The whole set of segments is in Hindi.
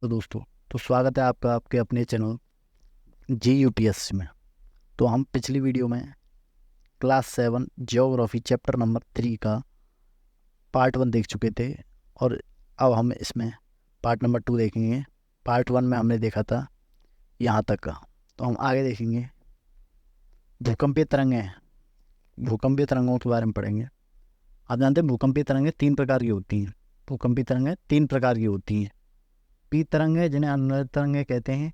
तो दोस्तों, तो स्वागत है आपका आपके अपने चैनल GUPSC में। तो हम पिछली वीडियो में क्लास 7 जियोग्राफी चैप्टर नंबर 3 का पार्ट 1 देख चुके थे, और अब हम इसमें पार्ट नंबर 2 देखेंगे। पार्ट 1 में हमने देखा था यहाँ तक का, तो हम आगे देखेंगे भूकंपीय तरंगें। भूकंपीय तरंगों के बारे में पढ़ेंगे। आप जानते हैं भूकंपीय तरंगें 3 प्रकार की होती हैं। भूकंपीय तरंगें 3 प्रकार की होती हैं। पी तरंगें जिन्हें अनुदैर्ध्य तरंगें कहते हैं,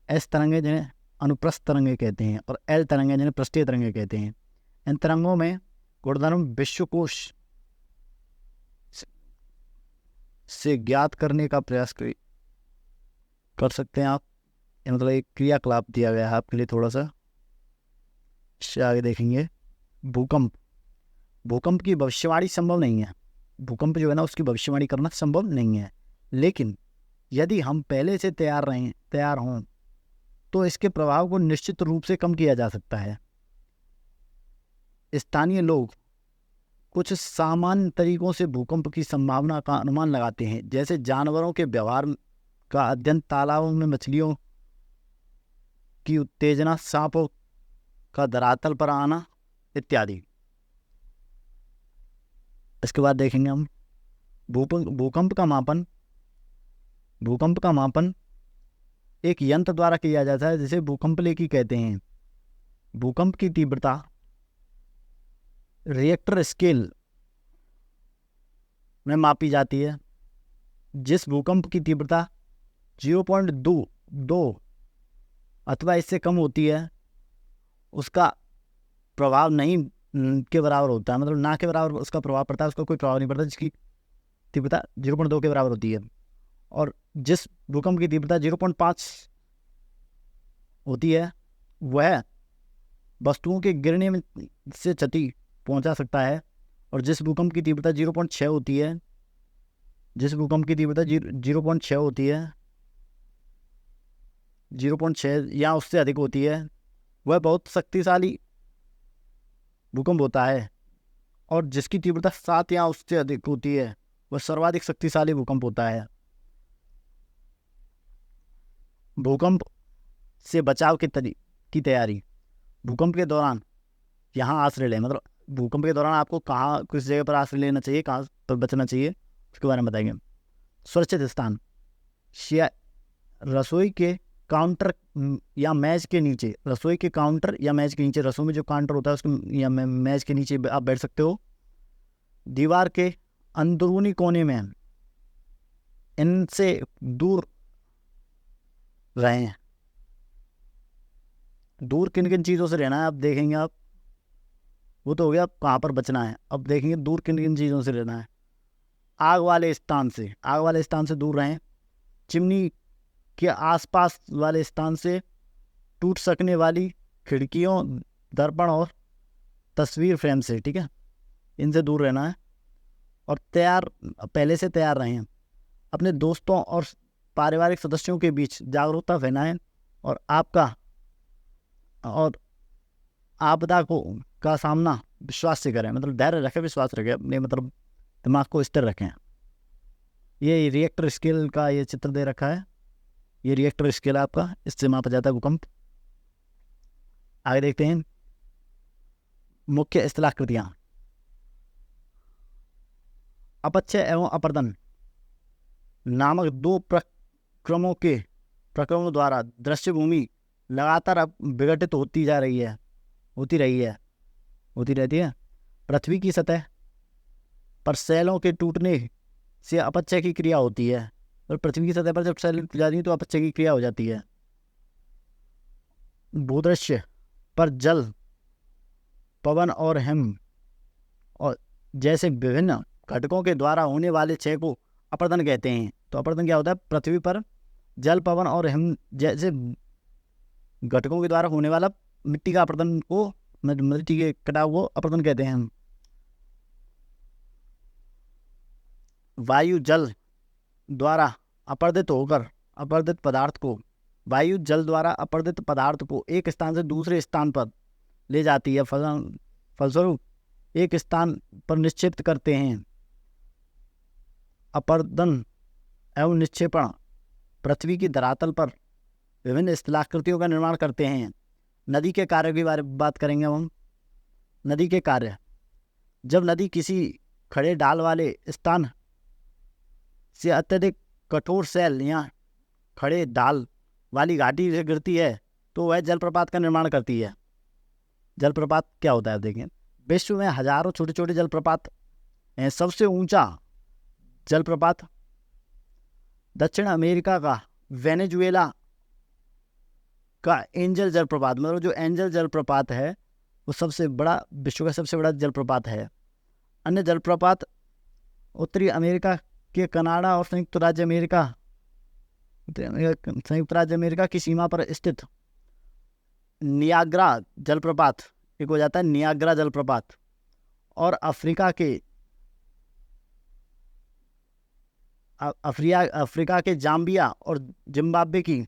एस तरंगें जिन्हें अनुप्रस्थ तरंगें कहते हैं, और एल तरंगें जिन्हें पृष्ठीय तरंगें कहते हैं। इन तरंगों में गुणधर्म विश्वकोश से ज्ञात करने का प्रयास कर सकते हैं आप। ये मतलब एक क्रियाकलाप दिया गया है आपके लिए थोड़ा सा। इससे आगे देखेंगे भूकंप। भूकंप की भविष्यवाणी संभव नहीं है। भूकंप जो है ना, उसकी भविष्यवाणी करना संभव नहीं है, लेकिन यदि हम पहले से तैयार हों तो इसके प्रभाव को निश्चित रूप से कम किया जा सकता है। स्थानीय लोग कुछ सामान्य तरीकों से भूकंप की संभावना का अनुमान लगाते हैं, जैसे जानवरों के व्यवहार का अध्ययन, तालाबों में मछलियों की उत्तेजना, सांपों का धरातल पर आना इत्यादि। इसके बाद देखेंगे हम भूकंप का मापन। भूकंप का मापन एक यंत्र द्वारा किया जाता है जिसे भूकंपलेखी कहते हैं। भूकंप की तीव्रता रिएक्टर स्केल में मापी जाती है। जिस भूकंप की तीव्रता 0.2 अथवा इससे कम होती है, उसका प्रभाव नहीं के बराबर होता है, मतलब ना के बराबर उसका प्रभाव पड़ता है, उसका कोई प्रभाव नहीं पड़ता, जिसकी तीव्रता 0.2 के बराबर होती है। और जिस भूकंप की तीव्रता 0.5 होती है, वह वस्तुओं के गिरने में से क्षति पहुंचा सकता है। और जिस भूकंप की तीव्रता 0.6 होती है, जिस भूकंप की तीव्रता 0.6 होती है, 0.6 या उससे अधिक होती है, वह बहुत शक्तिशाली भूकंप होता है। और जिसकी तीव्रता 7 या उससे अधिक होती है, वह सर्वाधिक शक्तिशाली भूकंप होता है। भूकंप से बचाव की तैयारी। भूकंप के दौरान यहाँ आश्रय लें, मतलब भूकंप के दौरान आपको कहाँ, किस जगह पर आश्रय लेना चाहिए, कहाँ पर बचना चाहिए, उसके बारे में बताएंगे। सुरक्षित स्थान, रसोई के काउंटर या मेज के नीचे। रसोई के काउंटर या मेज के नीचे, रसोई में जो काउंटर होता है उसके या मेज के नीचे आप बैठ सकते हो। दीवार के अंदरूनी कोने में इनसे दूर रहें। दूर किन किन चीज़ों से रहना है, अब देखेंगे आप। वो तो हो गया कहाँ पर बचना है, अब देखेंगे दूर किन किन चीज़ों से रहना है। आग वाले स्थान से, आग वाले स्थान से दूर रहें। चिमनी के आसपास वाले स्थान से, टूट सकने वाली खिड़कियों, दर्पण और तस्वीर फ्रेम से, ठीक है, इनसे दूर रहना है। और पहले से तैयार रहें। अपने दोस्तों और पारिवारिक सदस्यों के बीच जागरूकता फैलाएं, और आपदा का सामना विश्वास से करें, मतलब धैर्य रखें, विश्वास रखें, अपने मतलब दिमाग को स्थिर रखें। ये रिएक्टर स्केल का ये चित्र दे रखा है। ये रिएक्टर स्केल आपका, इससे मापा जाता है भूकंप। आगे देखते हैं मुख्य स्थलाकृतियाँ। अपक्षय एवं अपर्दन नामक दो प्रक्रमों द्वारा दृश्य भूमि लगातार अब विघटित होती रही है। पृथ्वी की सतह पर सेलों के टूटने से अपक्षय की क्रिया होती है, और पृथ्वी की सतह पर जब सेल टूट जाती है तो अपक्षय की क्रिया हो जाती है। भूदृश्य पर जल, पवन और हिम और जैसे विभिन्न घटकों के द्वारा होने वाले क्षय को अपर्दन कहते हैं। तो अपर्दन क्या होता है? पृथ्वी पर जल, पवन और हिम जैसे घटकों के द्वारा होने वाला मिट्टी का अपर्दन को, मिट्टी के कटाव को अपर्दन कहते हैं हम। वायु जल द्वारा अपर्दित पदार्थ को एक स्थान से दूसरे स्थान पर ले जाती है, फलस्वरूप एक स्थान पर निक्षेपित करते हैं। अपर्दन एवं निक्षेपण पृथ्वी की धरातल पर विभिन्न स्थलाकृतियों का निर्माण करते हैं। नदी के कार्य के बारे में बात करेंगे हम। नदी के कार्य, जब नदी किसी खड़े डाल वाले स्थान से अत्यधिक कठोर शैल या खड़े डाल वाली घाटी से गिरती है तो वह जलप्रपात का निर्माण करती है। जलप्रपात क्या होता है देखें। विश्व में हजारों छोटे छोटे जलप्रपात हैं। सबसे ऊंचा जलप्रपात दक्षिण अमेरिका का वेनेजुएला का एंजल जलप्रपात, मतलब जो एंजल जलप्रपात है वो सबसे बड़ा, विश्व का सबसे बड़ा जलप्रपात है। अन्य जलप्रपात उत्तरी अमेरिका के कनाडा और संयुक्त राज्य अमेरिका की सीमा पर स्थित नियाग्रा जलप्रपात, एक हो जाता है नियाग्रा जलप्रपात, और अफ्रीका के जाम्बिया और जिम्बाब्वे की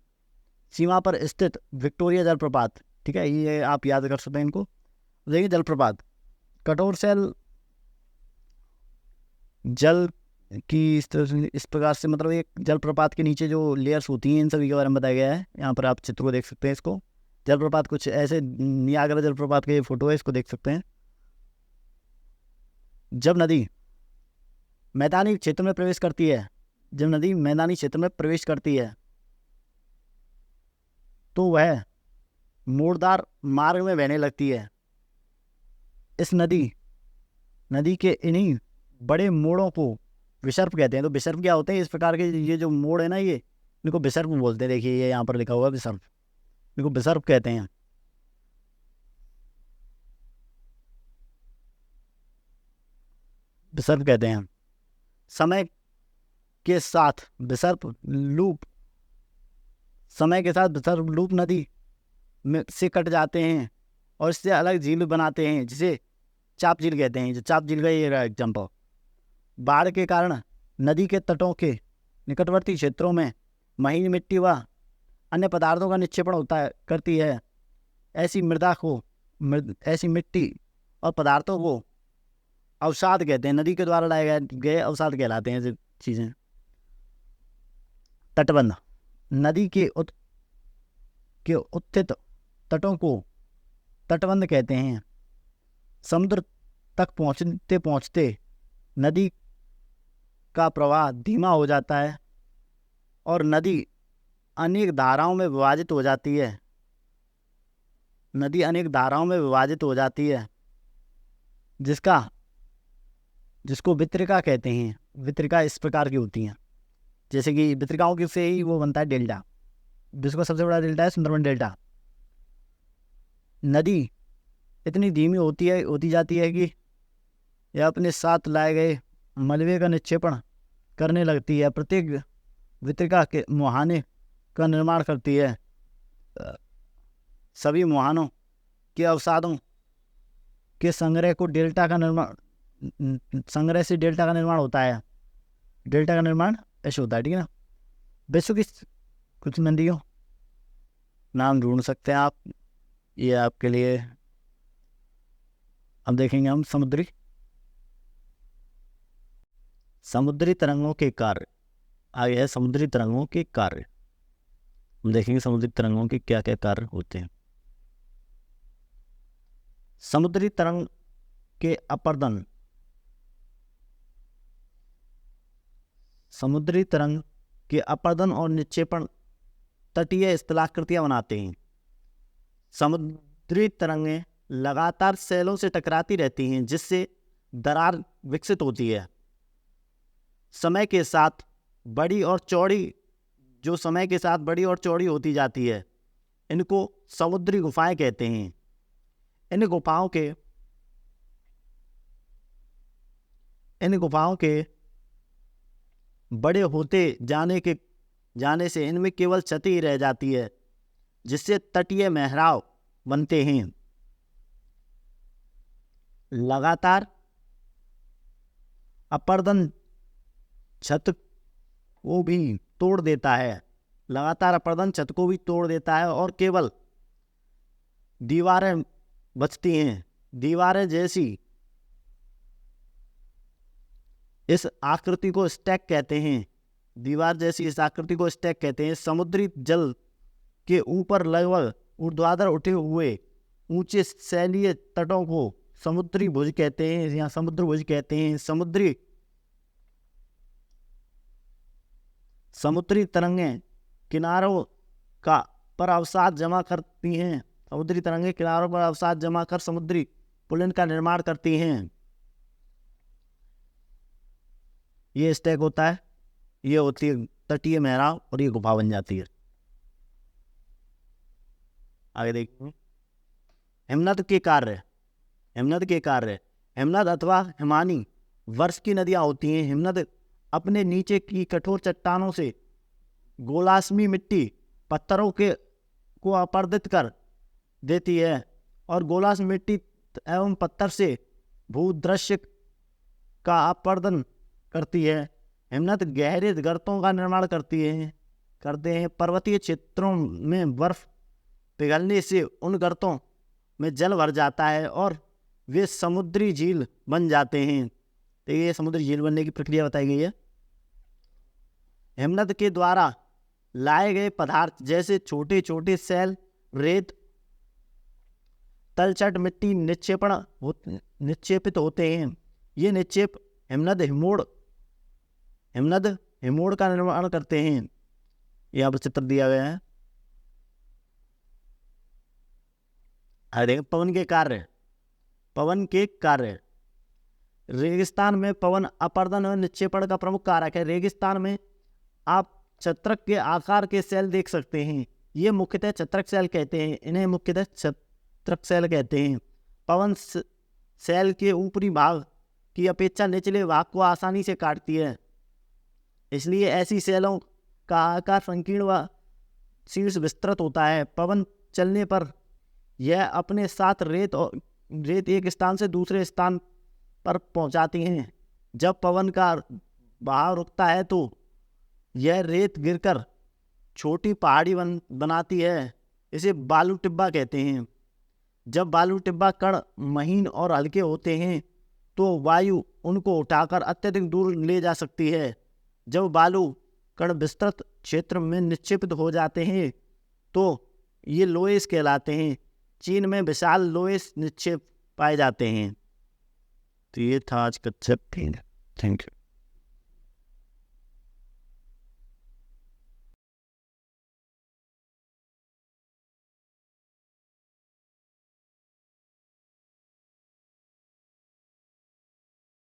सीमा पर स्थित विक्टोरिया जलप्रपात। ठीक है, ये आप याद कर सकते हैं इनको। देखिए जलप्रपात, कठोर शैल जल की इस प्रकार से, मतलब एक जलप्रपात के नीचे जो लेयर्स होती हैं इन सभी के बारे में बताया गया है। यहाँ पर आप चित्र को देख सकते हैं। इसको जलप्रपात कुछ ऐसे, नियाग्रा जलप्रपात के फोटो है, इसको देख सकते हैं। जब नदी मैदानी क्षेत्र में प्रवेश करती है, जब नदी मैदानी क्षेत्र में प्रवेश करती है तो वह मोड़दार मार्ग में बहने लगती है। इस नदी के इन्हीं बड़े मोड़ों को विसर्प कहते हैं। तो विसर्प क्या होते हैं? इस प्रकार के ये जो मोड़ है ना, ये इनको विसर्प बोलते हैं। देखिए ये यहाँ पर लिखा हुआ है विसर्प, इनको विसर्प कहते हैं। विसर्प कहते हैं। समय के साथ विसर्प लूप नदी में से कट जाते हैं और इससे अलग झील बनाते हैं, जिसे चाप झील कहते हैं। जो चाप झील का ये एग्जाम्पल। बाढ़ के कारण नदी के तटों के निकटवर्ती क्षेत्रों में महीन मिट्टी व अन्य पदार्थों का निक्षेपण करती है। ऐसी मिट्टी और पदार्थों को अवसाद कहते हैं। नदी के द्वारा लाए गए अवसाद कहलाते हैं ऐसी चीजें। तटबंध, नदी के उत्थित तटों को तटबंध कहते हैं। समुद्र तक पहुंचते पहुंचते नदी का प्रवाह धीमा हो जाता है और नदी अनेक धाराओं में विभाजित हो जाती है। जिसको वितरिका कहते हैं। वितरिका इस प्रकार की होती हैं, जैसे कि वितरिकाओं की से ही वो बनता है डेल्टा। विश्व का सबसे बड़ा डेल्टा है सुंदरबन डेल्टा। नदी इतनी धीमी होती जाती है कि यह अपने साथ लाए गए मलबे का निक्षेपण करने लगती है। प्रत्येक वितरिका के मुहाने का निर्माण करती है। सभी मुहानों के अवसादों के संग्रह से डेल्टा का निर्माण होता है। डेल्टा का निर्माण ऐसे होता है, ठीक है ना। विश्व की कुछ नदियों नाम ढूंढ सकते हैं आप, ये आपके लिए। अब देखेंगे हम समुद्री तरंगों के कार्य। आगे है समुद्री तरंगों के कार्य। हम देखेंगे समुद्री तरंगों के क्या क्या कार्य होते हैं। समुद्री तरंग के अपर्दन, और निक्षेपण तटीय स्थलाकृतियां बनाते हैं। समुद्री तरंगें लगातार सैलों से टकराती रहती हैं, जिससे दरार विकसित होती है। समय के साथ बड़ी और चौड़ी होती जाती है। इनको समुद्री गुफाएं कहते हैं। इन गुफाओं के बड़े होते जाने से इनमें केवल छत ही रह जाती है, जिससे तटीय मेहराब बनते हैं। लगातार अपर्दन छत को भी तोड़ देता है और केवल दीवारें बचती हैं। दीवारें जैसी इस आकृति को स्टैक कहते हैं। दीवार जैसी इस आकृति को स्टैक कहते हैं। समुद्री जल के ऊपर लगभग ऊर्ध्वाधर उठे हुए ऊंचे शैलीय तटों को समुद्री भुज कहते हैं, यहाँ समुद्र भुज कहते हैं। समुद्री तरंगें किनारों का पर अवसाद जमा करती हैं। समुद्री तरंगें किनारों पर अवसाद जमा कर समुद्री पुलिन का निर्माण करती हैं। ये स्टैक होता है, ये होती है तटीय मेहराब और ये गुफा बन जाती है। आगे देखिए हिमनद के कार्य। हिमनद अथवा हिमानी वर्ष की नदियां होती हैं। हिमनद अपने नीचे की कठोर चट्टानों से गोलाश्मी मिट्टी पत्थरों को अपर्दित कर देती है और गोलाश्मी मिट्टी एवं पत्थर से भूदृश्य का अपर्दन करती है। हिमनद गहरे गर्तों का निर्माण करते हैं। पर्वतीय क्षेत्रों में बर्फ पिघलने से उन गर्तों में जल भर जाता है और वे समुद्री झील बन जाते हैं। तो ये समुद्री झील बनने की प्रक्रिया बताई गई है। हिमनद के द्वारा लाए गए पदार्थ जैसे छोटे छोटे सेल, रेत, तलछट मिट्टी निक्षेपित होते हैं। ये निक्षेप हिमनद हिमोड़ का निर्माण करते हैं। यहाँ पर चित्र दिया गया है। देखिए पवन के कार्य। रेगिस्तान में पवन अपर्दन और निक्षेपण का प्रमुख कारक है। रेगिस्तान में आप छत्रक के आकार के सेल देख सकते हैं। ये मुख्यतः छत्रक सेल कहते हैं। इन्हें मुख्यतः छत्रक सेल कहते हैं। पवन सेल के ऊपरी भाग की अपेक्षा निचले भाग को आसानी से काटती है, इसलिए ऐसी सेलों का आकार संकीर्ण व शीर्ष विस्तृत होता है। पवन चलने पर यह अपने साथ रेत एक स्थान से दूसरे स्थान पर पहुंचाती हैं। जब पवन का बहाव रुकता है तो यह रेत गिरकर छोटी पहाड़ी बनाती है। इसे बालू टिब्बा कहते हैं। जब बालू टिब्बा कण महीन और हल्के होते हैं तो वायु उनको उठाकर अत्यधिक दूर ले जा सकती है। जब बालू कण विस्तृत क्षेत्र में निक्षेपित हो जाते हैं तो ये लोएस कहलाते हैं। चीन में विशाल लोएस निक्षेप पाए जाते हैं। तो ये था आज का चैप्टर। Thank you.